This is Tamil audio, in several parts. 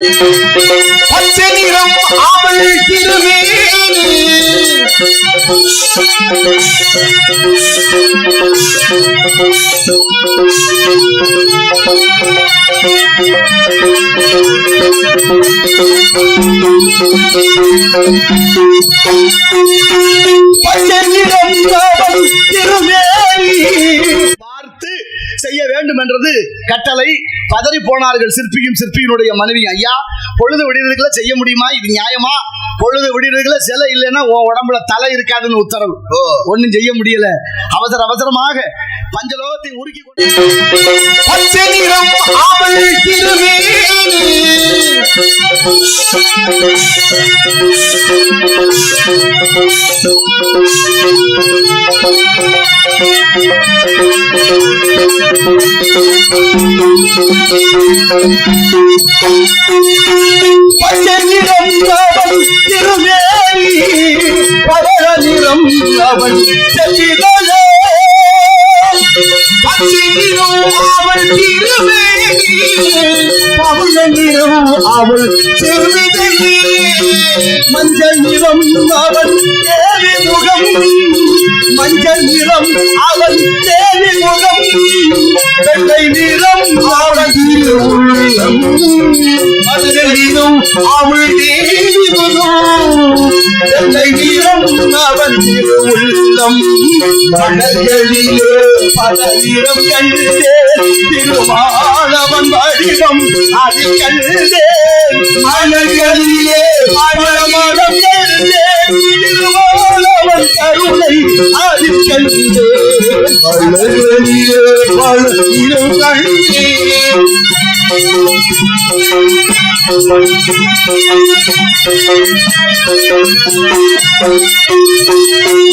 பச்சை நிறம் அவள் திருமேனி பச்சை நிறம் அவள் திருமேனி பார்த்து செய்ய வேண்டும் என்றது கட்டளை. பதறி போனார்கள் சிற்பியும் சிற்பியினுடைய மனைவி. ஐயா, பொழுது விடுறதுக்குள்ள செய்ய முடியுமா? இது நியாயமா? பொழுது விடுறதுக்குள்ள சிலை இல்லைன்னா உடம்புல தலை இருக்காதுன்னு உத்தரவு. ஒன்னும் செய்ய முடியல. அவசர அவசரமாக பஞ்சலோகத்தை உருக்கி கொண்டு பச்சை நிறம் அவள் திருமேனி பச்சை நிறம் அவள் திருமேனி பவள நிறம் அவள் செவிகளே பச்சை நிறம் அவள் திருமேனி பவள நிறம் அவள் செவிகளே மஞ்சள் நிறம் அவள் தேவி முகம் மஞ்சள் நிறம் அவள் தேவி முகம் வெள்ளை நிறம் அவள் உள்ளம் மஞ்சள் நிறம் அவள் தேவி முகம் வெள்ளை நிறம் அவள் உள்ளம் மலர்களிலே பல நிறம் கண்டே திருமாலவன் வடிவம் அது கண்டே மலர்களிலே பல மனம் கண்டே திருமாலவன் கருணை அது கண்டே மலர்களிலே பல நிறம் கண்டே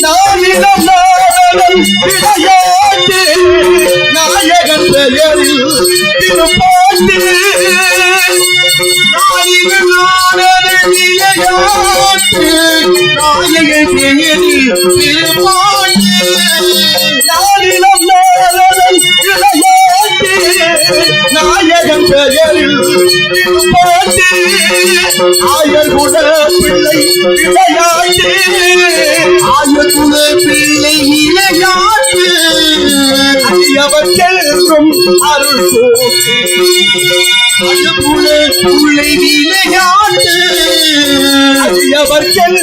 நானிடம் நாடகம் விளையாட்டு நாயகன் பெயரில் திருப்பாட்டு நானிடம் நாடகம் விளையாட்டு நாயகன் பெயரில் திருப்பாட்டு நானிடம் நாடகம் விளையாட்டு நாயகன் பெயரில் திருப்பாட்டு ஆயர்குட பிள்ளை விளையாட்டு ஆயர்குட பிள்ளை விளையாட்டு அடியவர்க்கும் அருள் போக்கு ஆயர்குட பிள்ளை விளையாட்டு அடியவர்க்கும்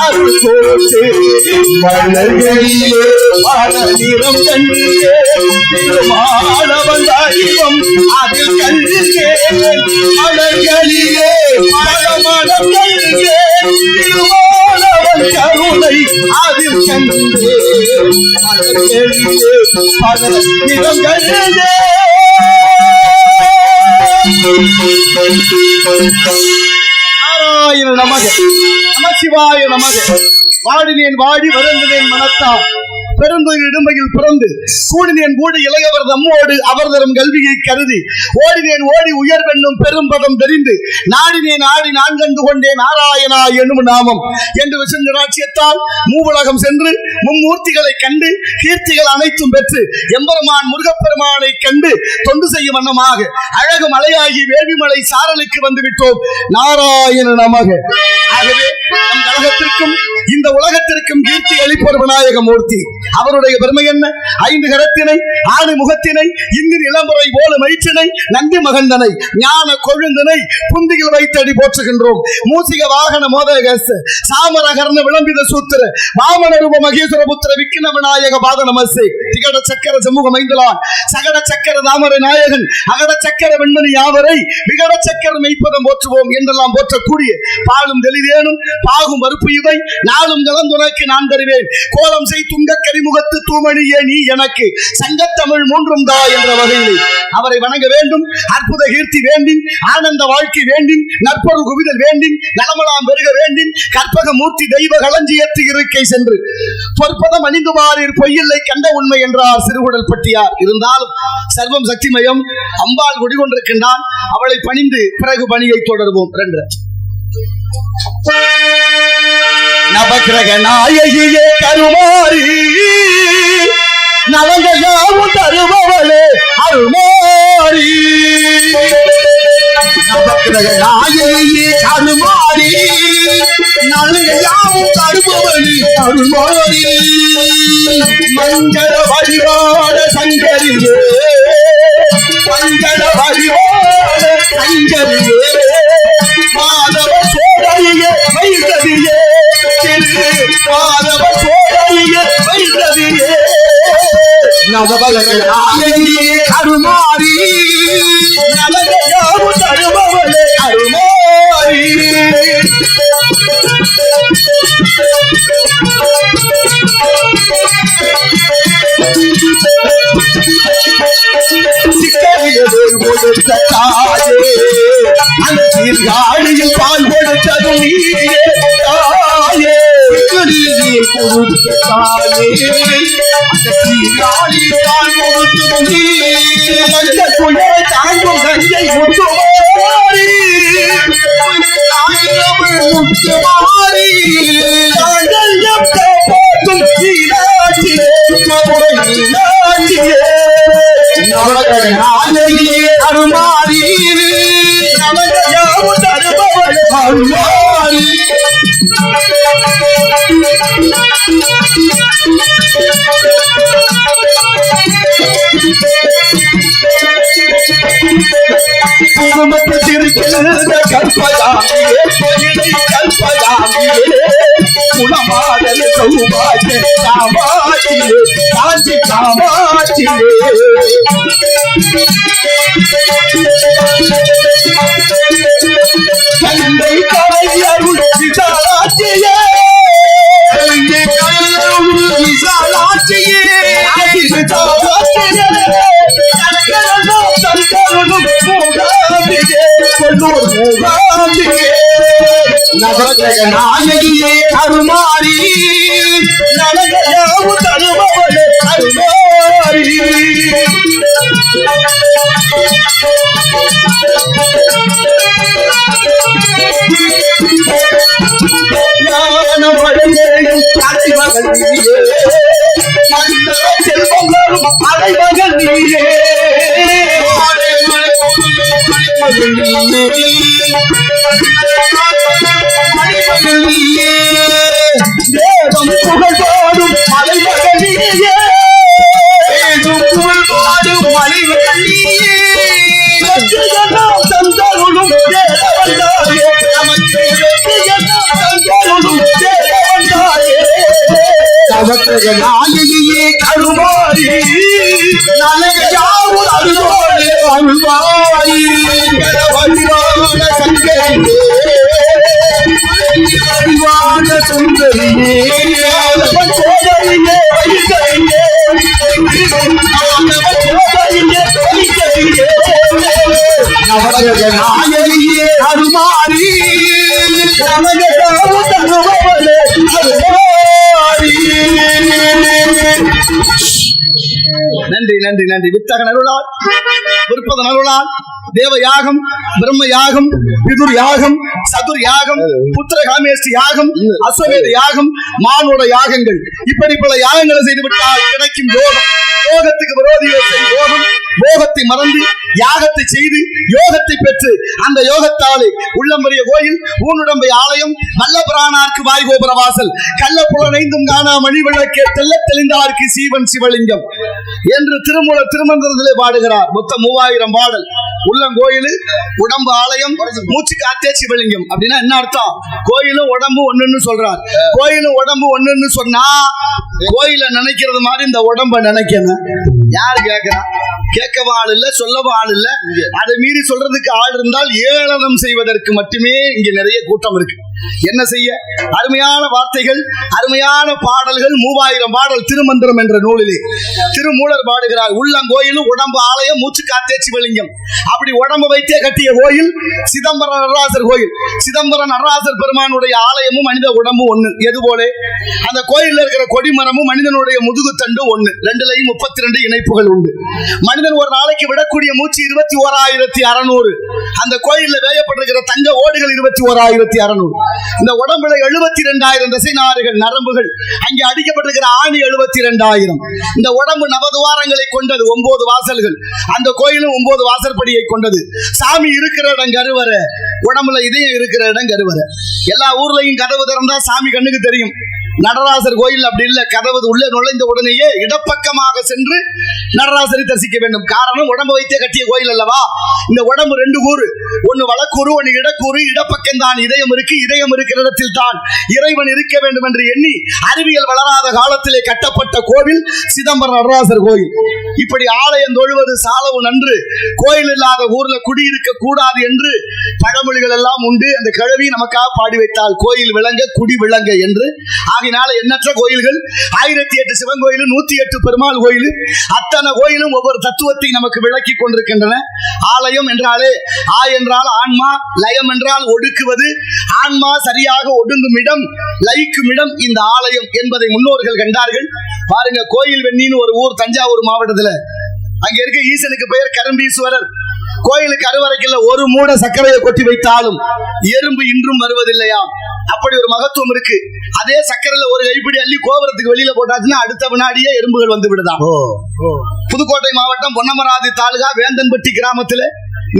அருள் போக்கு மலர்களிலே பல நிறம் கண்டே திருமாலவன் வடிவம் அது கண்டே மலர்களிலே பல மனம் கண்டே திருமாலவன் கருணை அதில் கண்டே மலர்களிலே பல நிறம் கண்டே. நாராயண நமக நமசிவாய நமக. வாடினேன் வாடி வருந்தினேன் மனத்தால் பெருந்தொழில் இடுமையில் பிறந்து கூடினேன் கூடி இளையவர் நம்மோடு அவர் தரும் கல்வியை கருதி ஓடினேன் ஓடி உயர்வென்னும் பெரும் பதம் தெரிந்து நாடினேன் ஆடி நான் கண்டு கொண்டேன் நாராயணா என்னும் நாமம் என்று விசங்கராட்சியத்தால் மூவுலகம் சென்று மும்மூர்த்திகளை கண்டு கீர்த்திகள் அனைத்தும் பெற்று எம்பெருமான் முருகப்பெருமானை கண்டு தொண்டு செய்யும் வண்ணமாக அழகு மலையாகி வேள்விமலை சாரலுக்கு வந்து விட்டோம். நாராயண நமக. ஆகவே நம் கழகத்திற்கும் இந்த உலகத்திற்கும் கீர்த்தி அளிப்பவர் விநாயக மூர்த்தி. அவருடைய பெருமை என்ன? 5 கரத்தினை, 6 முகத்தினை, இந்தின் இளம்புரை போல மயிற்றினை, நந்தி மகந்தனை, ஞான கொழுந்தனை புந்தியில் வைத்தடி போற்றுகின்றோம். மூசிக வாகன மோதகஸ்த சாமரகர்ண விளம்பித சூத்திர வாமன ரூப மகேஸ்வர புத்திர விக்கின விநாயக பாத நமஸ்தே. திகட சக்கர சமூக மைந்தலான் சகட சக்கர தாமரை நாயகன் அகட சக்கர வெண்மணி யாவரை விகட சக்கர மெய்ப்பதம் போற்றுவோம் என்றெல்லாம் போற்றக்கூடிய பாலும் தெளிதேனும் பாகும் மறுப்பு இவை நாளும் கலந்துனக்கு நான் தருவேன். கோலம் செய் துங்க கரிமுகத்து தூமணியே நீ எனக்கு சங்கத்தமிழ் மூன்றும் தா என்ற வகையில் அவரை வணங்க வேண்டும். அற்புத கீர்த்தி வேண்டி, ஆனந்த வாழ்க்கை வேண்டி, நற்பொருள் குவிதல் வேண்டி, நலமலாம் பெருக வேண்டி, கற்பக மூர்த்தி தெய்வ களஞ்சியத்து இருக்கை சென்று பொற்பதம் அணிந்து வாரீர் பொய்யில்லை கண்ட உண்மை என்றார் சிறுகுடல் பட்டியார். இருந்தாலும் சர்வம் சக்திமயம் அம்பாள் குடிகொண்டிருக்கின்றான். அவளை பணிந்து பிறகு பணியை தொடர்வோம். 2 நவக்கிரக நாயகியே கருமாரி நலங்கையாவும் தருபவளே அருமாரி நாயகியே கருமாறி நல்கையாவும் தருபவனி அருள்மாறி மஞ்சள வழிபாட சங்கரியே மஞ்சள வழிபாட சங்கரியே மாதவ சோழனியே வைத்ததியே திரு மாதவ சோழனியே வைத்ததியே நாயகியே கருமாறி நலகையாவும் தருபவனே அருள்மாறி சிக்கலில் கொடுத்த தாயே அந்த சீர்காழியில் பால் கொடுத்ததும் நீயே தாயே சிக்கலில் கொடுத்த தாயே அந்த சீர்காழியில் பால் கொடுத்ததும் நீயே மஞ்ச குளிர தாங்கும் கஞ்சை முத்துமாரி முத்துமாரி தாங்கல்யம் காப்பாற்றும் மீனாட்சியே மீனாட்சியே நாயகியே கருமாறி நவகையாவும் தருபவள் அருள்மாறி குடும்பத்தில் இருக்கிற கற்பகாமியே கோயிலை கற்பகாமியே குணமாதல் சௌபாகிய காமாட்சியே காஞ்சி காமாட்சியே தந்தை கரை அருள் விசாலாட்சியே விசாலாட்சியே நாயகியே கருமாறி நலகையாவும் தருபவளே அருள்மாறி ஞான வழியேயும் அலைமகள் நீயே மன்னர் செல்வங்களும் அலைமகள் நீயே தேவம் புகழ் பாடும் அலைமகள் நீயே புகழ் பாடும் மலைவர்கள் நீயே வெற்றியெல்லாம் தந்தருளும் தேவந்தாயே நமக்கு வெற்றியெல்லாம் தந்தருளும் தேவந்தாயே நாயகியே கருமாறி நலகையாவும் அருள்மாறி அருள்மாறி வழிவான சங்கரியே அறிவான சுந்தரியே ஆதவன் சோதரியே வைத்தறியே ஆதவன் சோதரியே வைத்தறியே நாயகியே கருமாறி நலகையாவும் தருபவளே அருள்மாறி. நன்றி நன்றி நன்றி. வித்தகன் அருளால் விற்பதன் அருளால் தேவ யாகம், பிரம்ம யாகம், பிதுர் யாகம், சதுர் யாகம், புத்திர காமேஷ்டி யாகம், அஸ்வமேத யாகம், மானோட யாகங்கள், இப்படி பல யாகங்களை செய்துவிட்டால் கிடைக்கும் யோகம். யோகத்துக்கு விரோதிகள் செய்யும் யோகம். யோகத்தை மறந்து யாகத்தை செய்து யோகத்தை பெற்று அந்த யோகத்தாலே உள்ளம்பரிய கோயில், ஊனுடம்பை ஆலயம், நல்ல பிராணார்க்கு வாய்கோபுர வாசல், கள்ளப்புலனைந்தும் காணா மணிவிளக்கே தெல்ல தெளிந்தார்க்கு சீவன் சிவலிங்கம் என்று திருமூலர் திருமந்திரத்திலே பாடுகிறார். மொத்தம் 3000 பாடல். உள்ளங்கோயில், உடம்பு ஆலயம், மூச்சு காத்தே சிவலிங்கம். அப்படின்னா என்ன அர்த்தம்? கோயிலும் உடம்பு ஒண்ணுன்னு சொல்றார். கோயிலும் உடம்பு ஒண்ணுன்னு சொன்னா கோயில நினைக்கிறது மாதிரி இந்த உடம்ப நினைக்கணும். யாரு கேட்கிறா? கேட்கவும் ஆள் இல்ல, சொல்லவும் ஆள் இல்ல. அதை மீறி சொல்றதுக்கு ஆள் இருந்தால் ஏளனம் செய்வதற்கு மட்டுமே இங்க நிறைய கூட்டம் இருக்கு. என்ன செய்ய? அருமையான வார்த்தைகள், அருமையான பாடல்கள், 3000 பாடல் திருமந்திரம் என்ற நூலிலே திருமூலர் பாடுகிறார். உள்ளங்கோயிலும் உடம்பு ஆலயம், மூச்சு காத்தே சிவலிங்கம். அப்படி உடம்பு வைத்தே கட்டிய கோயில் சிதம்பரம் நடராசர் கோயில். சிதம்பரம் நடராசர் பெருமானுடைய ஆலயமும் மனித உடம்பும் ஒண்ணு. எது போல அந்த கோயில்ல இருக்கிற கொடிமரமும் மனிதனுடைய முதுகுத்தண்டு ஒண்ணு. 2லயும் 32 இணைப்புகள் உண்டு. மனிதன் ஒரு நாளைக்கு விடக்கூடிய மூச்சு 21,600. அந்த கோயில்ல வேயப்பட்டிருக்கிற தங்க ஓடு ஓடுகள் 21,600. இந்த உடம்புல 72,000 தசை நாறுகள், நரம்புகள். அங்கே அடிக்கப்பட்டிருக்கிற ஆணி 72,000. இந்த உடம்பு நவதுவாரங்களை கொண்டது, 9 வாசல்கள். அந்த கோயிலும் 9 வாசற்படியை கொண்டது. சாமி இருக்கிற இடம் கருவறை, உடம்புல இதயம் இருக்கிற இடம் கருவறை. எல்லா ஊர்லயும் கதவு திறந்தா சாமி கண்ணுக்கு தெரியும். நடராசர் கோயில் அப்படி இல்ல. கதவு உள்ளே நுழைந்த உடனேயே இடப்பக்கமாக சென்று நடராசரை தரிசிக்க வேண்டும். காரணம், உடம்பு வைத்தே கட்டிய கோயில் அல்லவா. இந்த உடம்பு 2 கூறு, ஒன்னு வலக்கூறு, ஒன்னு இடக்கூறு. இடப்பக்கம் தான் இதயம் இருக்கு. இதயம் இருக்கிற இடத்தில் தான் இறைவன் இருக்க வேண்டும் என்று எண்ணி அறிவியல் வளராத காலத்திலே கட்டப்பட்ட கோவில் சிதம்பரம் நடராசர் கோயில். இப்படி ஆலயம் தொழுவது சாலவு நன்று, கோயில் இல்லாத ஊர்ல குடியிருக்க கூடாது என்று பழமொழிகள் எல்லாம் உண்டு. அந்த கிழவி நமக்காக பாடி வைத்தால் கோயில் விளங்க குடி விளங்க என்று. ஆகினால எண்ணற்ற கோயில்கள், 1008 சிவன் கோயில், 108 பெருமாள் கோயில், அத்தனை கோயிலும் ஒவ்வொரு தத்துவத்தை நமக்கு விளக்கி கொண்டிருக்கின்றன. ஆலயம் என்றாலே ஆ என்றால் ஆன்மா, லயம் என்றால் ஒடுக்குவது. ஆன்மா சரியாக ஒடுங்கும் இடம், லயிக்கும் இடம் இந்த ஆலயம் என்பதை முன்னோர்கள் கண்டார்கள். பாருங்க, கோயில் வெண்ணின்னு ஒரு ஊர் தஞ்சாவூர் மாவட்டத்துல. அங்க இருக்க ஈசனுக்கு பெயர் கரும்பீஸ்வரர். கோயிலுக்கு அருவரைக்குள்ள ஒரு மூட சர்க்கரையை கொட்டி வைத்தாலும் எறும்பு இன்றும் வருவதில்லையா. அப்படி ஒரு மகத்துவம் இருக்கு. அதே சர்க்கரையில ஒரு கைப்பிடி அள்ளி கோபுரத்துக்கு வெளியில போட்டாச்சுன்னா அடுத்த வினாடியே எறும்புகள் வந்து விடுதான். புதுக்கோட்டை மாவட்டம் பொன்னமராதி தாலுகா வேந்தன்பட்டி கிராமத்துல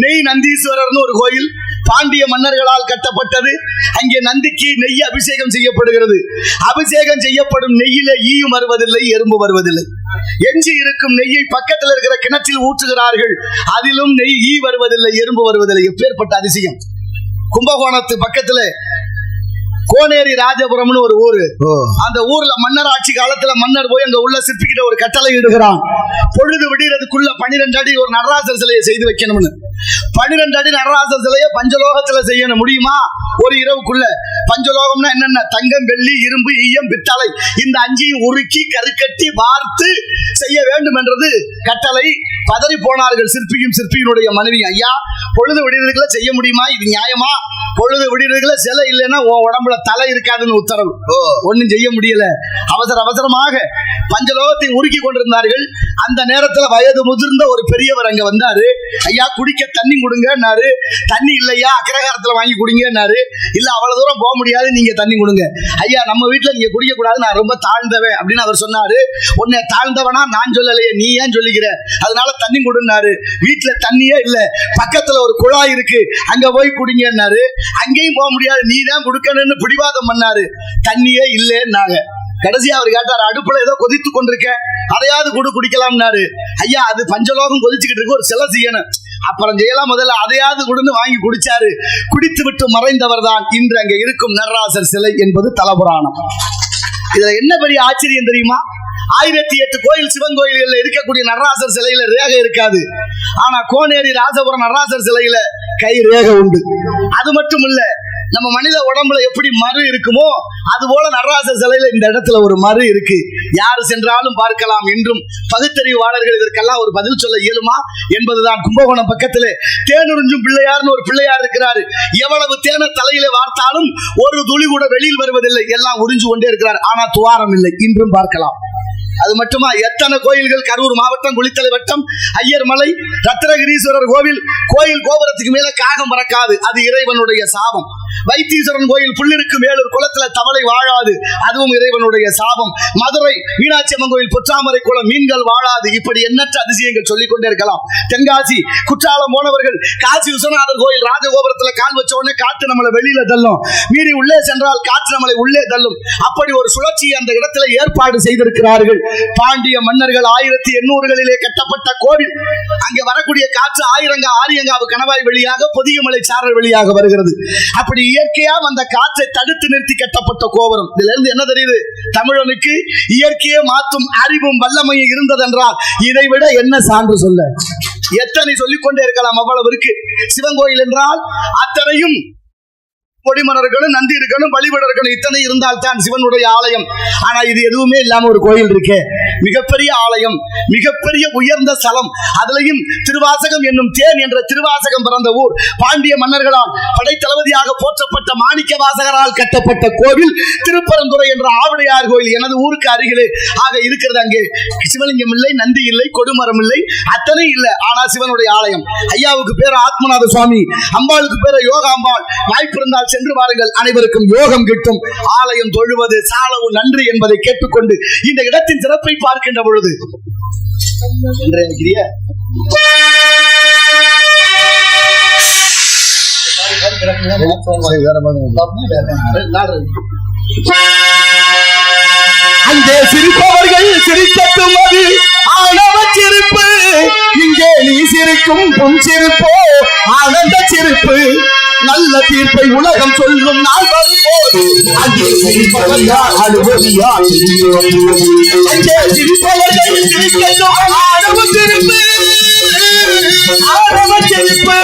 நெய் நந்தீஸ்வரர்னு ஒரு கோயில், பாண்டிய மன்னர்களால் கட்டப்பட்டது. அங்கே நந்திக்கு நெய் அபிஷேகம் செய்யப்படுகிறது. அபிஷேகம் செய்யப்படும் நெய்யில ஈயும் வருவதில்லை, எறும்பு வருவதில்லை. எஞ்சி இருக்கும் நெய்யை பக்கத்தில் இருக்கிற கிணற்றில் ஊற்றுகிறார்கள். அதிலும் நெய் ஈ வருவதில்லை, எறும்பு வருவதில்லை. எப்பேற்பட்ட அதிசயம். கும்பகோணத்து பக்கத்துல கோனேரி ராஜபுரம்னு ஒரு ஊரு. அந்த ஊர்ல மன்னர் ஆட்சி காலத்துல மன்னர் போய் அங்க உள்ள சிற்பிக்கிட்ட ஒரு கட்டளை இடுகிறான். பொழுது விடுறதுக்குள்ள 12 அடி ஒரு நடராசர் சிலையை செய்து வைக்கணும்னு. 12 அடி நடராசர் சிலையை பஞ்சலோகத்துல செய்யணும். முடியுமா? ஒரு இரவுக்குள்ள. பஞ்சலோகம்னா என்னென்ன? தங்கம், வெள்ளி, இரும்பு, ஈயம், பித்தளை, இந்த 5ஐயும் உருக்கி கருக்கட்டி வார்த்து செய்ய வேண்டும் என்றது கட்டளை. பதறி போனார்கள் சிற்பியும் சிற்பியினுடைய மனைவி. ஐயா, பொழுது விடுறதுக்குள்ள செய்ய முடியுமா? இது நியாயமா? பொழுது விடுறதுக்குள்ள சிலை இல்லைன்னா உடம்புல தலை இருக்காதுன்னு உத்தரவு. ஒன்னும் செய்ய முடியல. அவசர அவசரமாக பஞ்சலோகத்தை உருக்கி கொண்டிருந்தார்கள். அந்த நேரத்துல வயது முதிர்ந்த ஒரு பெரியவர் அங்க வந்தாரு. ஐயா, குடிக்க தண்ணி கொடுங்கன்னாரு. தண்ணி இல்லையா, அக்ரகாரத்துல வாங்கி குடிங்கன்னாரு. இல்ல, அவ்வளவு தூரம் போக முடியாது, நீங்க தண்ணி கொடுங்க. ஐயா, நம்ம வீட்டுல நீங்க குடிக்க கூடாது, நான் ரொம்ப தாழ்ந்தவன் அப்படின்னு அவர் சொன்னாரு. உன்னை தாழ்ந்தவனா நான் சொல்லலையே, நீ ஏன் சொல்லிக்கிற? அதனால தண்ணி கொடுன்னாரு. வீட்டுல தண்ணியே இல்ல, பக்கத்துல ஒரு குழாய் இருக்கு, அங்க போய் குடிங்கன்னாரு. அங்கேயும் போக முடியாது, நீ தான் கொடுக்கணும்னு பிடிவாதம் பண்ணாரு. தண்ணியே இல்லைன்னாங்க. கடைசியா அவர் கேட்டார், அடுப்புல ஏதோ கொதித்து கொண்டிருக்க, அதையாவது குடிக்கலாம்னாரு. ஐயா, அது பஞ்சலோகம் கொதிச்சுக்கிட்டு இருக்கு, ஒரு சிலை செய்யணும், அப்புறம் செய்யலாம், முதல்ல அதையாவது கொடுன்னு வாங்கி குடிச்சாரு. குடித்து விட்டு மறைந்தவர் தான் இன்று அங்க இருக்கும் நடராசர் சிலை என்பது தலபுராணம். இதுல என்ன பெரிய ஆச்சரியம் தெரியுமா? 1008 கோயில் சிவன் கோயில்கள் இருக்கக்கூடிய நடராசர் சிலையில ரேகை இருக்காது. ஆனா கோனேரி ராஜபுரம் நடராசர் சிலையில கை ரேகை உண்டு. அது மட்டும் இல்ல, நம்ம மனித உடம்புல எப்படி மறு இருக்குமோ அது போல நடராசர் சிலையில இந்த இடத்துல ஒரு மறு இருக்கு. யாரு சென்றாலும் பார்க்கலாம். இன்றும் பகுத்தறிவாளர்கள் இதற்கெல்லாம் ஒரு பதில் சொல்ல இயலுமா என்பதுதான். கும்பகோணம் பக்கத்துல தேனுறிஞ்சும் பிள்ளையார்னு ஒரு பிள்ளையார் இருக்கிறாரு. எவ்வளவு தேனை தலையில வார்த்தாலும் ஒரு துளி கூட வெளியில் வருவதில்லை, எல்லாம் உறிஞ்சு கொண்டே இருக்கிறார். ஆனா துவாரம் இல்லை, இன்றும் பார்க்கலாம். அது மட்டுமா, எத்தனை கோயில்கள். கரூர் மாவட்டம் குளித்தலை வட்டம் ஐயர் மலை ரத்னகிரீஸ்வரர் கோவில். கோயில் கோபுரத்துக்கு மேல காகம் பறக்காது, அது இறைவனுடைய சாபம். வைத்தீஸ்வரன் கோயில் புள்ளிருக்கு மேலூர் குளத்துல தவளை வாழாது, அதுவும் இறைவனுடைய சாபம். மதுரை மீனாட்சி அம்மன் கோயில் பொற்றாமரை குளம் மீன்கள் வாழாது. இப்படி எண்ணற்ற அதிசயங்கள் சொல்லிக் கொண்டே இருக்கலாம். தென்காசி குற்றாலம் போனவர்கள் காசி விஸ்வநாதர் கோயில் ராஜகோபுரத்துல கால் வச்ச உடனே காற்று நம்மளை வெளியில தள்ளும், மீறி உள்ளே சென்றால் காற்று நம்மளை உள்ளே தள்ளும். அப்படி ஒரு சுழற்சியை அந்த இடத்துல ஏற்பாடு செய்திருக்கிறார்கள் பாண்டிய மன்னர்கள். 1800களிலே கட்டப்பட்ட கோவில். அங்கே வரக்கூடிய காற்று ஆரியங்காவு கணவாய் வழியாக பொதியமலை சாரல் வழியாக வருகிறது. அப்படி இயற்கையா அந்த காற்றை தடுத்து நிறுத்தி கட்டப்பட்ட கோபுரம். இதுல இருந்து என்ன தெரியுது? தமிழனுக்கு இயற்கையை மாற்றும் அறிவும் வல்லமையும் இருந்ததென்றால் இதை விட என்ன சான்று சொல்ல? எத்தனை சொல்லிக்கொண்டே இருக்கலாம், அவ்வளவு இருக்கு. சிவன் கோயில் என்றால் அத்தனையும் கொடிமரம் இருக்கணும், நந்தி இருக்கணும், வழிபட இருக்கணும். இத்தனை இருந்தால் தான் சிவனுடைய ஆலயம். ஆனா இது எதுவுமே இல்லாம ஒரு கோயில் இருக்கே, மிகப்பெரிய ஆலயம், மிகப்பெரிய உயர்ந்த ஸ்தலம். அதுலயும் திருவாசகம் என்னும் தேன் என்ற திருவாசகம் பிறந்த ஊர். பாண்டிய மன்னர்களால் படைத்தளபதியாக போற்றப்பட்ட மாணிக்க வாசகரால் கட்டப்பட்ட கோவில் திருப்பரந்துறை என்ற ஆவுடையார் கோயில் எனது ஊருக்கு அருகிலே ஆக இருக்கிறது. அங்கே சிவலிங்கம் இல்லை, நந்தி இல்லை, கொடுமரம் இல்லை, அத்தனை இல்லை. ஆனா சிவனுடைய ஆலயம். ஐயாவுக்கு பேர் ஆத்மநாத சுவாமி, அம்பாளுக்கு பேர் யோகாம்பாள். வாய்ப்பு இருந்தால் சென்று வாருங்கள், அனைவருக்கும் யோகம் கிட்டும். ஆலயம் தொழுவது சாலவு நன்றி என்பதை கேட்டுக்கொண்டு இந்த இடத்தின் சிறப்பை பார்க்கின்ற பொழுது அங்கே சிரிப்பவர்கள் சிரிக்கட்டும், அது ஆணவ சிரிப்பு. இங்கே நீ சிரிக்கும் புன் சிரிப்போ ஆனந்த சிரிப்பு. நல்ல தீர்ப்பை உலகம் சொல்லும் நாள் வரும்போது அங்கே சிரிப்பவர் யார், அழுவது யார்? அங்கே சிரிப்பவர்கள் சிரிக்கட்டும், ஆணவ சிரிப்பு, ஆணவ சிரிப்பு.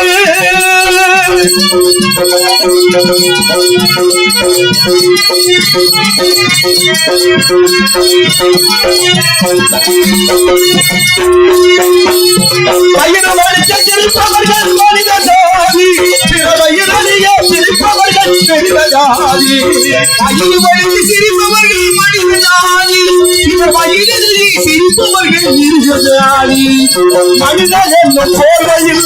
வயிறு வலிக்க சிரிப்பவர்கள் மனித ஜாதி, வயிறறிய சிரிப்பவர்கள் பெரிய ஜாதி. வயிறு வலிக்கு சிரிப்பவர்கள் மனித ஜாதி, வயிறறிய சிரிப்பவர்கள் மிருக ஜாதி. மனிதன் என்னும் போர்வையில்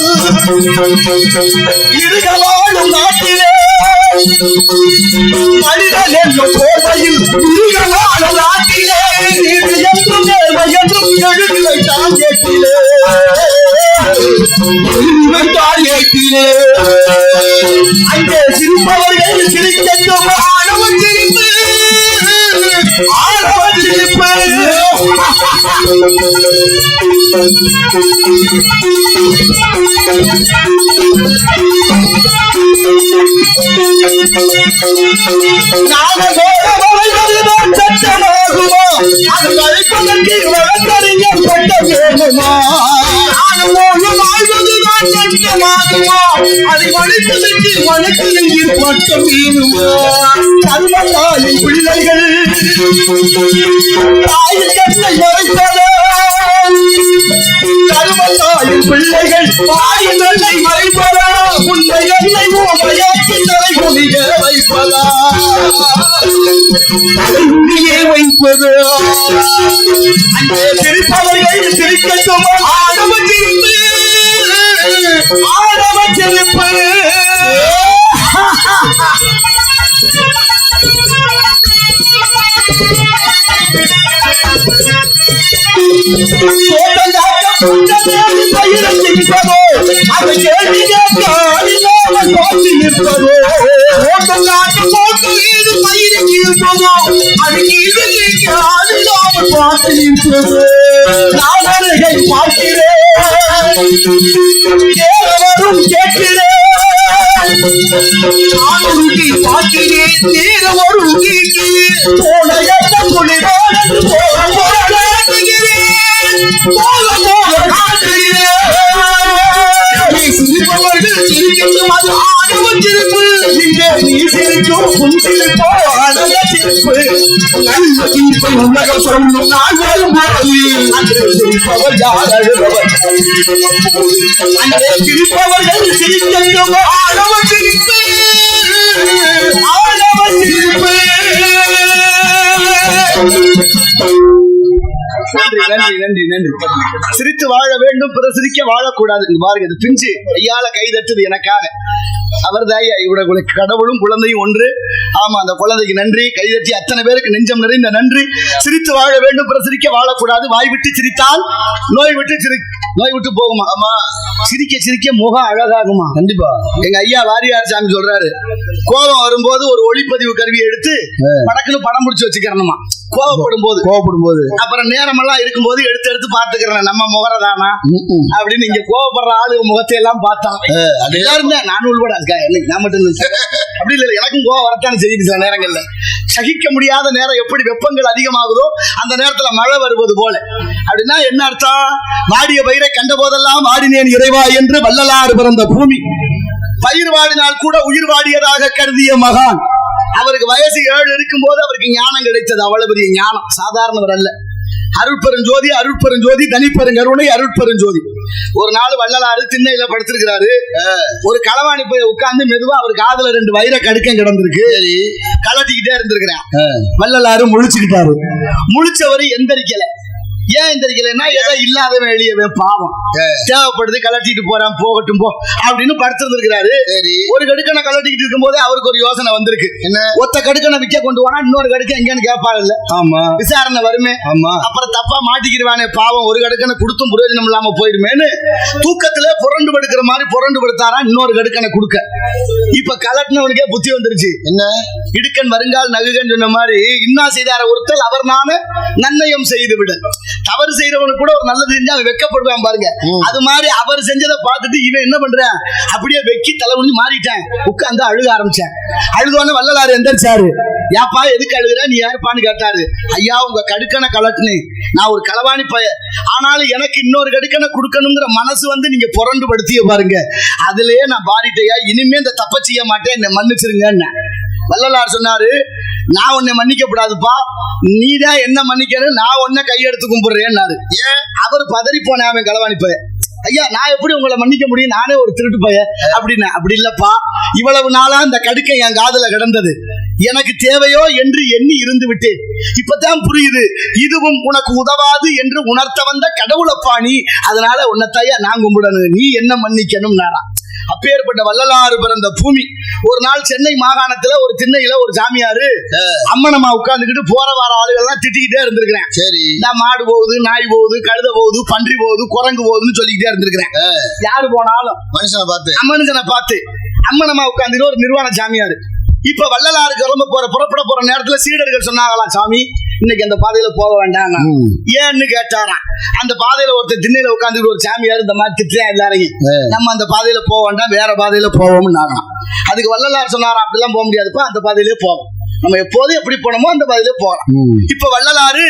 இருக வாழும் நாட்டிலே, மனிதன் என்னும் போர்வையில் இருக வாழும் நாட்டிலே, இது என்றும் நேர்மை என்றும் எழுதிலை தான் கேட்டிலே, தான் கேட்டிலே. அங்கே சிரிப்பவர்கள் சிரிக்கட்டும், ஆணவ சிரிப்பு, ஆணவ சிரிப்பு. நாம சட்டமாகுமா, அது வழிப்பதற்கு வழக்கறிஞர் பட்டம் வேணுமா? வாழ்வதுதான் சட்டமாகுமா, அதை வழிப்பதற்கு வழக்கறிஞர் பட்டம் வேணுமா? கர்மத்தாயின் பிள்ளைகள் தாயின் கண்ணை மறைப்பதா, கர்மத்தாயின் பிள்ளைகள் தாயின் கண்ணை மறைப்பதா, உன்னை என்னை ஓமையாக்கி தலை குனிய வைப்பதா, தலை குனியே வைப்பதா. அங்கே சிரிப்பவர்கள் சிரிக்கட்டும், ஆணவ சிரிப்பு, ஆணவ சிரிப்பு. அதை கேள்வி கேட்க அறியாமல் காட்சி நிற்பதோ, ஓட்டம் காட்டு போட்டு வீடு பயிருக்கு இருப்பதோ, அது கீழே கேட்க அறியாமல் காட்சி நிற்பதோ. நான் அருகை பார்க்கிறேன், தேவரும் கேட்கிறேன், நான் உருகி பார்க்கிறேன், தேவரும் கேட்கிறேன். போன எந்த குளிரோடு போக போராடுகிறேன், போக போக காட்டுகிறேன். சிரிப்பவர்கள் சிரிக்கட்டும், அது ஆணவ சிரிப்பு. இங்கே நீ சிரிக்கும் உன் சிரிப்போ ஆனந்த சிரிப்பு. நல்ல தீர்ப்பை உலகம் சொல்லும் நாள் வரும்போது அங்கே சிரிப்பவர் யார், அழுபவர். அங்கே சிரிப்பவர்கள் சிரிக்கட்டும், ஆணவ சிரிப்பு, ஆணவ சிரிப்பு. நன்றி நன்றி நன்றி. சிரித்து வாழ வேண்டும், பிற சிரிக்க வாழக்கூடாது. பாருங்க, இது பிஞ்சு ஐயால கை தட்டுது எனக்காக. அவர் தாயா இவருடைய கடவுளும் குழந்தையும் ஒன்று. ஆமா, அந்த குழந்தைக்கு நன்றி. கைதட்டி அத்தனை பேருக்கு நெஞ்சம் நிறைந்த நன்றி. சிரித்து வாழ வேண்டும், பிற சிரிக்க வாழக்கூடாது. வாய் விட்டு சிரித்தால் நோய் விட்டு போகுமா? ஆமா, சிரிக்க சிரிக்க முகம் அழகாகுமா? கண்டிப்பா. எங்க ஐயா வாரியார் சாமி சொல்றாரு, கோபம் வரும்போது ஒரு ஒளிப்பதிவு கருவியை எடுத்து படக்குன்னு படம் முடிச்சு வச்சுக்கிறணுமா. கோபப்படும் போது அப்புறம் நேரம் எல்லாம் இருக்கும்போது எடுத்து எடுத்து பாத்துக்கிறேன், நம்ம முகரதானா அப்படின்னு. இங்க கோபப்படுற ஆளு முகத்தை எல்லாம் பார்த்தான். நான் உள்பட நான் மட்டும் அப்படி இல்லை, எனக்கும் கோபம் வரத்தானே செய்யுது சில நேரங்கள்ல. சகிக்க முடியாத நேரம் எப்படி வெப்பங்கள் அதிகமாகுதோ அந்த நேரத்துல மழை வருவது போல. அப்படின்னா என்ன அர்த்தம்? வாடிய பயிரை கண்ட போதெல்லாம் வாடினேன் இறைவா என்று வள்ளலாறு பிறந்த பூமி. பயிர் வாடினால் கூட உயிர் வாடியதாக கருதிய மகான். அவருக்கு வயசு 7 இருக்கும் போது அவருக்கு ஞானம் கிடைத்தது. அவ்வளவு பெரிய ஞானம், சாதாரணவர் அல்ல. அருட்பெருஞ்சோதி, அருட்பெருஞ்சோதி, தனிப்பெருங்கருணை, அருட்பெருஞ்சோதி. ஒரு நாள் வள்ளலாறு திண்ணையில படுத்திருக்கிறாரு. ஒரு களவாணி போய் உட்கார்ந்து மெதுவா அவர் காதுல 2 வைர கடுக்கம் கிடந்திருக்கு. கலட்டிக்கிட்டே இருந்திருக்கிறான். வள்ளலாறு முழிச்சுக்கிட்டாரு. முழிச்சவரு எந்திரிக்கல. ஏன் எந்திரிக்கலன்னா ஏதோ இல்லாதவன் வெளியவே பாவம் தேவைப்படுது, கலட்டிட்டு போறான், போகட்டும் போ அப்படின்னு படுத்திருந்திருக்கிறாரு. ஒரு கடுக்கனை கலட்டிக்கிட்டு இருக்கும் போதே அவருக்கு ஒரு யோசனை வந்திருக்கு. என்ன, ஒத்த கடுக்கனை விற்க கொண்டு போனா இன்னொரு கடுக்க எங்கன்னு கேட்பாங்கல்ல. ஆமா, விசாரணை வருமே. ஆமா, அப்புறம் தப்பா மாட்டிக்கிடுவானே பாவம், ஒரு கடுக்கனை கொடுத்தும் பிரயோஜனம் இல்லாம போயிடுமேன்னு தூக்கத்திலே புரண்டு படுக்கிற மாதிரி புரண்டு படுத்தாரா இன்னொரு கடுக்கனை கொடுக்க. இப்ப கலட்டினவனுக்கே புத்தி வந்துருச்சு. என்ன, இடுக்கன் வருங்கால் நகுகன் சொன்ன மாதிரி இன்னா செய்தார ஒருத்தல் அவர் நானு நன்னயம் செய்து விட. தவறு செய்யறவனு கூட ஒரு நல்லது செஞ்சா அவன் வெக்கப்படுவான் பாருங்க. அது மாதிரி அவர் செஞ்சதை பார்த்துட்டு இவன் என்ன பண்றான், அப்படியே வெக்கி தலை முடிஞ்சு மாறிட்டேன். உட்கார்ந்து அழுக ஆரம்பிச்சேன். அழுதுவானு வள்ளலாறு எந்திரிச்சாரு. யாப்பா எதுக்கு அழுகுற, நீ யாருப்பான்னு கேட்டாரு. ஐயா உங்க கடுக்கனை கலட்டுனே, நான் ஒரு களவாணி பைய, ஆனாலும் எனக்கு இன்னொரு கடுக்கனை கொடுக்கணுங்கிற மனசு வந்து நீங்க புரண்டு படுத்திய பாருங்க, அதுலயே நான் பாரிட்டையா, இனிமே இந்த தப்ப செய்ய மாட்டேன், என்னை மன்னிச்சிருங்க. வள்ளலார் சொன்னாரு, நான் உன்னை மன்னிக்கப்படாதுப்பா, நீதான் என்ன மன்னிக்கணும், நான் உன்னை கையெடுத்து கும்பிடுறேன்னாரு. ஏன், அவர் பதறி போன அவன் களவாணி பைய. ஐயா நான் எப்படி உங்களை மன்னிக்க முடியும், நானே ஒரு திருட்டு பைய அப்படின்னு. அப்படி இல்லப்பா, இவ்வளவு நாளா இந்த கடுக்கை என் காதுல கிடந்தது, எனக்கு தேவையோ என்று எண்ணி இருந்து விட்டேன். இப்பதான் புரியுது, இதுவும் உனக்கு உதவாது என்று உணர்த்த வந்த கடவுளப்பா நீ, அதனால உன்னைத்தாயா நான் கும்பிடணும், நீ என்ன மன்னிக்கணும் நாரா. அப்பேற்பட்ட வள்ளலாறு பிறந்த பூமி. ஒரு நாள் சென்னை மாகாணத்துல ஒரு திண்ணையில ஒரு சாமியாரு அம்மனம்மா உட்கார்ந்துக்கிட்டு போற வார ஆளுகள் எல்லாம் திட்டிக்கிட்டே இருந்திருக்கிறேன். சரி, நான் மாடு போகுது, நாய் போகுது, கழுத போகுது, பன்றி போகுது, குரங்கு போகுதுன்னு சொல்லிக்கிட்டே இருந்திருக்கிறேன். யாரு போனாலும் மனுஷனை பார்த்து அம்மனம்மா உட்கார்ந்து ஒரு நிர்வாண சாமியாரு. இப்ப வள்ளலாறு கிளம்ப புறப்பட போற நேரத்துல சீடர்கள் சொன்னாங்களாம், சாமி இன்னைக்கு அந்த பாதையில போக வேண்டாம். ஏன்னு கேட்டாராம். அந்த பாதையில ஒருத்தர் திண்ணையில உட்கார்ந்து ஒரு சாமியார் இந்த மாதிரி திட்டுறேன் எல்லாரையும், நம்ம அந்த பாதையில போக வேண்டாம், வேற பாதையில போவோம்னு. அதுக்கு வள்ளலார் சொன்னாராம், அப்படிலாம் போக முடியாதுப்பா, அந்த பாதையிலே போவோம், நம்ம எப்போதும் எப்படி போனோமோ அந்த பாதையிலே போகலாம். இப்ப வள்ளலாறு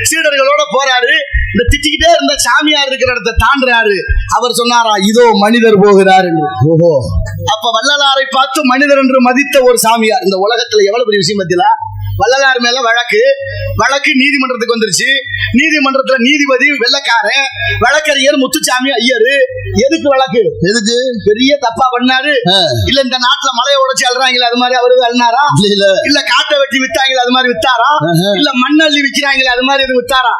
சீடர்களோட போறாரு. இந்த திட்டிக்கிட்டே இருந்த சாமியார் இருக்கிற இடத்தை தாண்டுறாரு. அவர் சொன்னாரா, இதோ மனிதர் போகிறார் என்று. ஓஹோ, அப்ப வள்ளலாரை பார்த்து மனிதர் என்று மதித்த ஒரு சாமியார். இந்த உலகத்துல எவ்வளவு பெரிய விஷயம் பத்தியா. வள்ளலார் மேல வழக்கு நீதிமன்றத்துக்கு வந்துருச்சு. நீதிமன்றத்துல நீதிபதி வெள்ளக்காரன், வழக்கறிஞர் முத்துசாமி ஐயரு. எதுக்கு வழக்கு, எதுக்கு, பெரிய தப்பா பண்ணாரு இல்ல, இந்த நாட்டுல மலையை உடைச்சு அழுறாங்களே அது மாதிரி அவரு அழுனாரா, இல்ல காட்டை வெட்டி வித்தாங்களே அது மாதிரி வித்தாரா, இல்ல மண்ணள்ளி விக்கிறாங்களே அது மாதிரி எதுவும் வித்தாரா,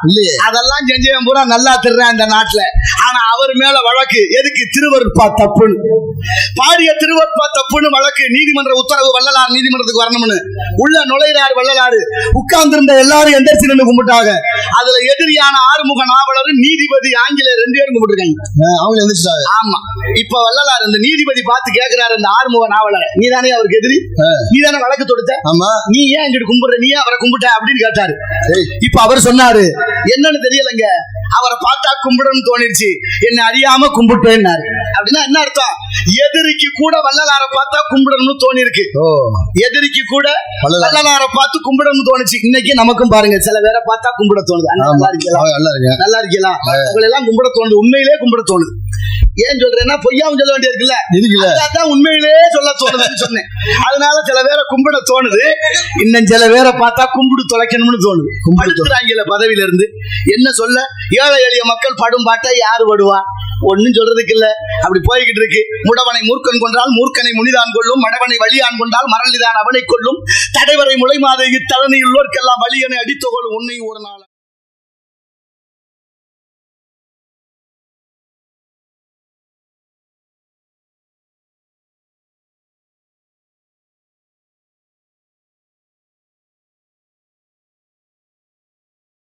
அதெல்லாம் செஞ்சவன் பூரா நல்லா திருறான் இந்த நாட்டுல. ஆனா அவர் மேல வழக்கு எதுக்கு, திருவருட்பா தப்புன்னு, பாடிய திருவருட்பா தப்புன்னு வழக்கு. நீதிமன்ற உத்தரவு, வள்ளலார் நீதிமன்றத்துக்கு வரணும்னு. உள்ள நுழைகிறார் வள்ளலாறு. உட்கார்ந்திருந்த எல்லாரும் எந்திரிச்சு நின்று கும்பிட்டாங்க. அதுல எதிரியான ஆறுமுக நாவலர், நீதிபதி, ஆங்கிலேயர் 2 பேரும் கும்பிட்டுருக்காங்க. அவங்க எந்திரிச்சாங்க. ஆமா. இப்ப வள்ளலார் இந்த நீதிபதி பார்த்து கேட்கிறாரு, இந்த ஆறுமுக நாவலர், நீதானே அவருக்கு எதிரி, நீதானே வழக்கு தொடுத்த, நீ ஏன் இங்கிட்டு கும்பிடுற, நீ அவரை கும்பிட்ட அப்படின்னு கேட்டாரு. இப்ப அவர் சொன்னாரு, என்னன்னு தெரியலங்க, அவரை பார்த்தா கும்பிடணும்னு தோணிருச்சு, என்ன அறியாம கும்பிட்டேன்னாரு. அப்படின்னா என்ன அர்த்தம், எதிரிக்கு கூட வள்ளலாரை பார்த்தா கும்பிடணும்னு தோணி இருக்கு. எதிரிக்கு கூட வள்ளலாரை பார்த்து கும்பிடணும்னு தோணுச்சு. இன்னைக்கு நமக்கும் பாருங்க, சில பேரை பார்த்தா கும்பிட தோணுது. நல்லா இருக்கலாம், உங்களை எல்லாம் கும்பிட தோணுது, உண்மையிலே கும்பிட தோணுது. ஏன் சொல்றேன்னா, பொய்யாவும் சொல்ல வேண்டியது இருக்குல்ல, அதான் உண்மையிலேயே சொல்ல தோணுதுன்னு சொன்னேன். அதனால சில பேரை கும்பிட தோணுது, இன்னும் சில பேரை பார்த்தா கும்பிடு தொலைக்கணும்னு தோணுது. கும்பிடுறாங்கல்ல பதவியில இருந்து. என்ன சொல்ல, ஏழை எளிய மக்கள் படும் பாட்டை யாரு படுவா, ஒன்னும் சொல்றதுக்கு இல்ல. அப்படி போய்கிட்டு இருக்கு. முடவனை மூர்க்கன் கொன்றால் மூர்க்கனை முனிதான் கொள்ளும், மடவனை வலியான் கொண்டால் மரளிதான் அவனை கொள்ளும், தடைவரை முளை மாத இத்தலனையுள்ளோர்க்கெல்லாம் வலியனை அடித்துகொள்ளும் உன்னை ஒரு நாள்.